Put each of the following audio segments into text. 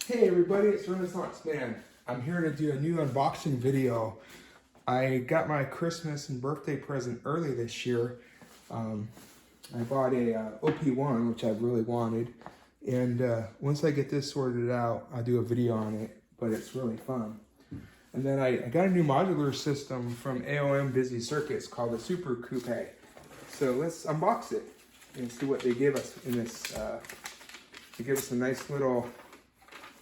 Hey everybody, it's Renaissance Man. I'm here to do a new unboxing video. I got my Christmas and birthday present early this year. I bought a OP1, which I really wanted. And once I get this sorted out, I'll do a video on it, but it's really fun. And then I got a new modular system from ALM Busy Circuits called the Super Coupe. So let's unbox it and see what they give us in this. They give us a nice little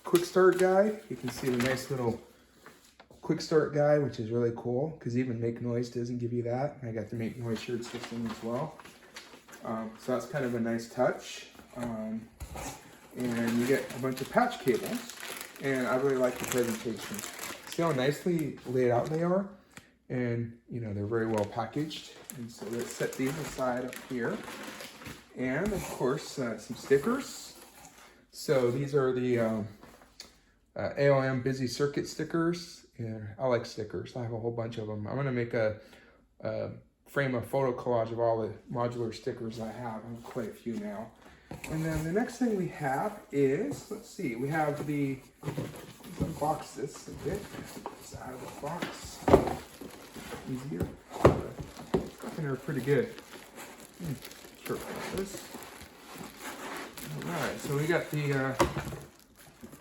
quick start guide. You can see the nice little quick start guide, which is really cool because even make noise doesn't give you that. I got the make noise shirt system as well. So that's kind of a nice touch. And you get a bunch of patch cables, and I really like the presentation. See how nicely laid out they are? And you know, they're very well packaged. And so let's set these aside up here. And of course, some stickers. So these are the ALM Busy Circuit stickers. Yeah, I like stickers. I have a whole bunch of them. I'm gonna make a frame a photo collage of all the modular stickers I have. I have quite a few now. And then the next thing we have is, let's see, we have the, let's unbox this a bit. It's out of the box. Easier. And they're pretty good. Sure. This. All right, so we got the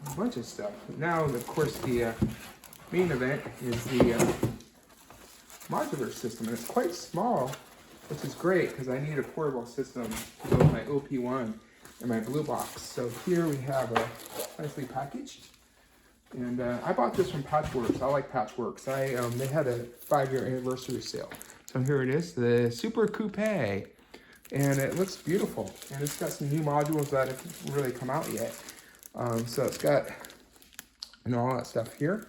a bunch of stuff. Now, of course, the main event is the modular system, and it's quite small, which is great because I need a portable system to go with my OP1 and my blue box. So here we have a nicely packaged, and I bought this from Patchworks. I like Patchworks. They had a 5-year anniversary sale. So here it is, the Super Coupe, and it looks beautiful. And it's got some new modules that haven't really come out yet. So it's got, you know, all that stuff here.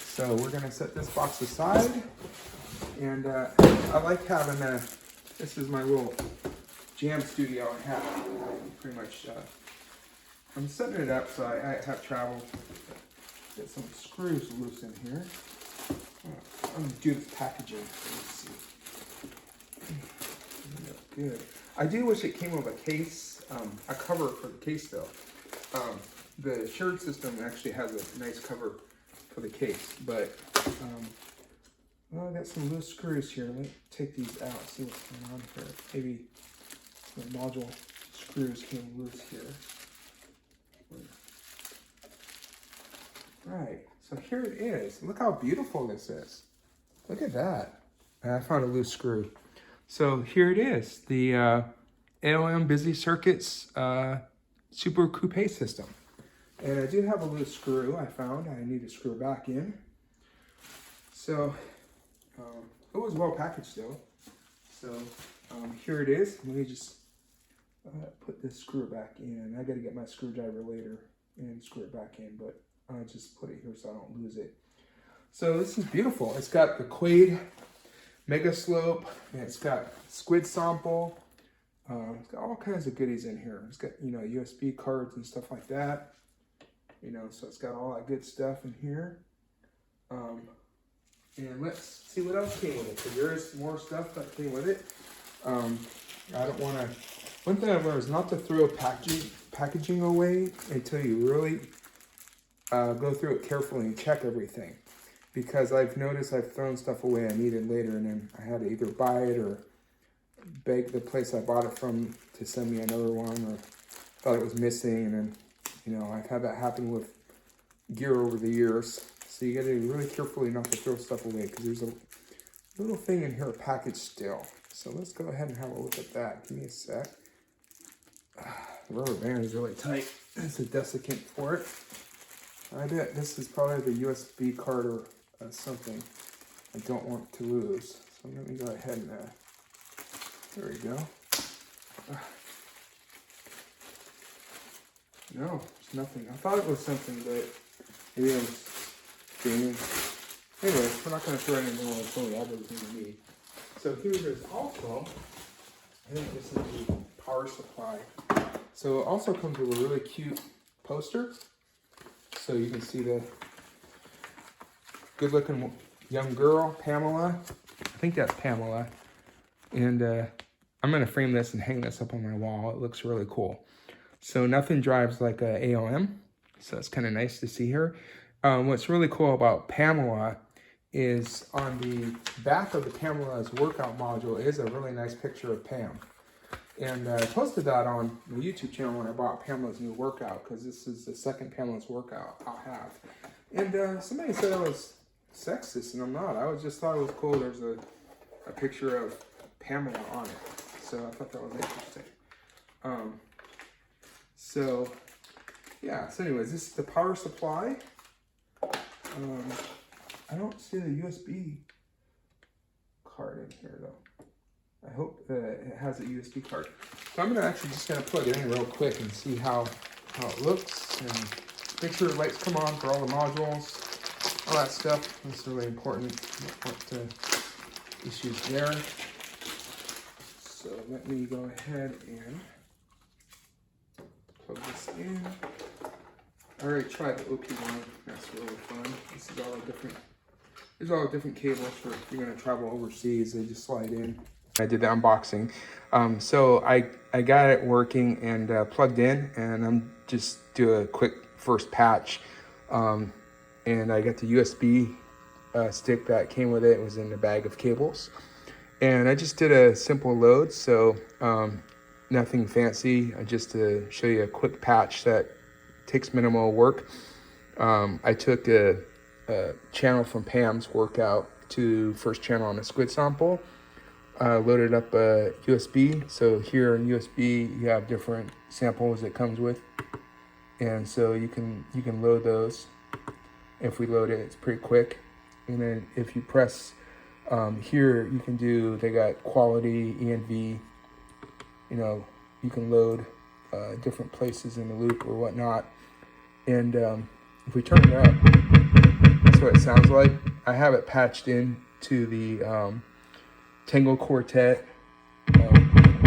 So we're gonna set this box aside, and I like having this is my little jam studio I have. Pretty much, I'm setting it up so I have traveled. Get some screws loose in here. I'm gonna do the packaging. Let's see. Good. I do wish it came with a case, a cover for the case though. The shirt system actually has a nice cover for the case, but well, I got some loose screws here. Let me take these out, see what's going on here. Maybe the module screws came loose here. Right, so here it is. Look how beautiful this is. Look at that. And I found a loose screw. So here it is, the ALM Busy Circuits Super Coupe system. And I do have a loose screw I found. I need to screw back in. So it was well packaged though. So here it is. Let me just put this screw back in. I got to get my screwdriver later and screw it back in, but I'll just put it here so I don't lose it. So this is beautiful. It's got the Quaid Mega Slope, and it's got squid sample. It's got all kinds of goodies in here. It's got, you know, USB cards and stuff like that. You know, so it's got all that good stuff in here. And let's see what else came with it. So there is more stuff that came with it. I don't want to, one thing I've learned is not to throw packaging away until you really go through it carefully and check everything. Because I've noticed I've thrown stuff away I needed later, and then I had to either buy it or beg the place I bought it from to send me another one, or thought it was missing, and then, you know, I've had that happen with gear over the years. So you gotta be really carefully not to throw stuff away, because there's a little thing in here packaged still. So let's go ahead and have a look at that. Give me a sec. The rubber band is really tight. It's a desiccant for it. I bet this is probably the USB card or something I don't want to lose. So let me go ahead and, there we go. No, it's nothing. I thought it was something, but maybe I was dreaming. Anyway, we're not going to throw anything away until we have everything we need. So here there's also, I think this is the power supply. So it also comes with a really cute poster. So you can see the good looking young girl, Pamela. I think that's Pamela. And I'm going to frame this and hang this up on my wall. It looks really cool. So nothing drives like a ALM. So it's kind of nice to see her. What's really cool about Pamela is on the back of the Pamela's workout module is a really nice picture of Pam. And I posted that on the YouTube channel when I bought Pamela's new workout, because this is the second Pamela's workout I'll have. And somebody said I was sexist, and I'm not. I just thought it was cool. There's a picture of Pamela on it. So I thought that was interesting. So anyways, this is the power supply. I don't see the USB card in here though. I hope it has a USB card. So I'm actually just gonna plug it in real quick and see how it looks, and make sure the lights come on for all the modules, all that stuff. That's really important. What issues there. So let me go ahead and plug this in. I already tried the OP1. That's really fun. This is all different. There's all different cables for if you're gonna travel overseas. They just slide in. I did the unboxing. So I got it working and plugged in, and I'm just do a quick first patch. And I got the USB stick that came with it. It was in a bag of cables. And I just did a simple load, so nothing fancy. Just to show you a quick patch that takes minimal work. I took a channel from Pam's workout to first channel on a squid sample. Loaded up a USB. So here in USB you have different samples it comes with, and so you can load those. If we load it, it's pretty quick. And then if you press here, you can do, they got quality, ENV, you know, you can load different places in the loop or whatnot. And if we turn it up, that's what it sounds like. I have it patched in to the Tango Quartet,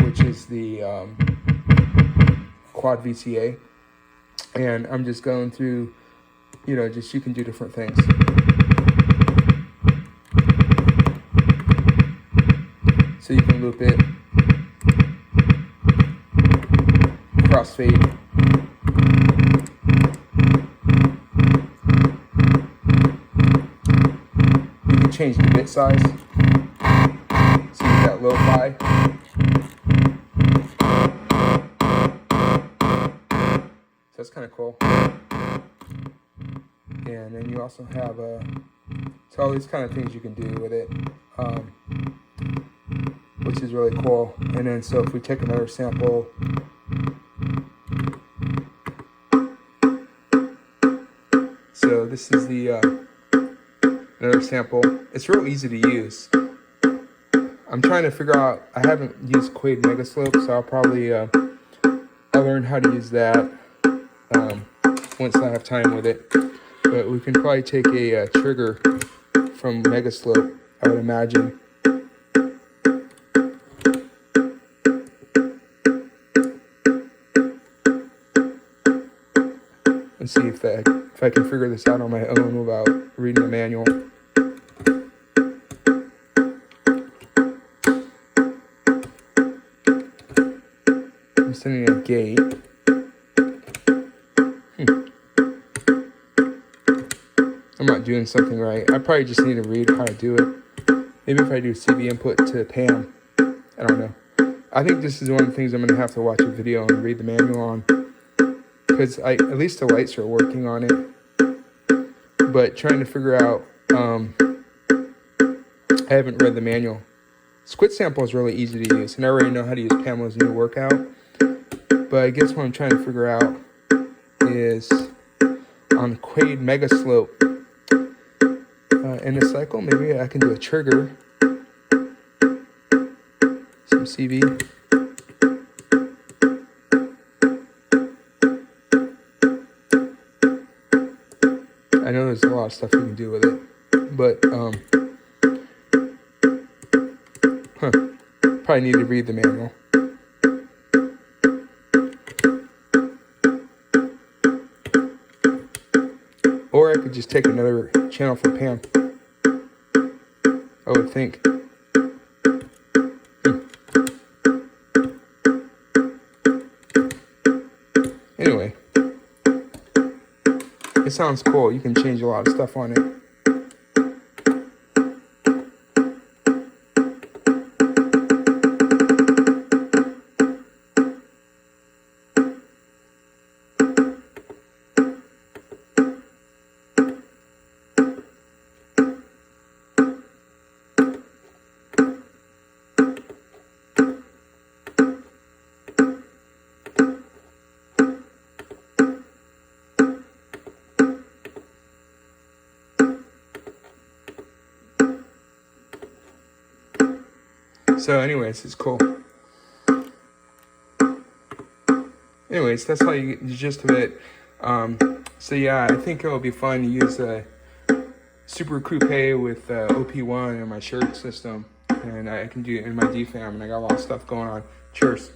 which is the quad VCA. And I'm just going through, you know, just you can do different things. So you can loop it, crossfade. You can change the bit size. So you've got lo-fi. So that's kind of cool. And then you also have so all these kind of things you can do with it, which is really cool. And then so if we take another sample, so this is the another sample. It's real easy to use. I'm trying to figure out, I haven't used Quade Mega Slope, so I'll probably I'll learn how to use that once I have time with it. But we can probably take a trigger from Mega Slope, I would imagine. And see if I can figure this out on my own without reading the manual. I'm sending a gate. I'm not doing something right. I probably just need to read how to do it. Maybe if I do CV input to Pam. I don't know. I think this is one of the things I'm going to have to watch a video and read the manual on. Because at least the lights are working on it. But trying to figure out, I haven't read the manual. Squid sample is really easy to use. And I already know how to use Pamela's new workout. But I guess what I'm trying to figure out is on Quade Mega Slope. In a cycle, maybe I can do a trigger, some CV. I know there's a lot of stuff you can do with it, but probably need to read the manual. Or I could just take another channel from Pam, I would think. Anyway, It sounds cool. You can change a lot of stuff on it. So anyways, it's cool. Anyways, that's how you get the gist of it. So yeah, I think it will be fun to use a Super Coupe with OP1 in my shirt system. And I can do it in my DFAM, and I got a lot of stuff going on. Cheers.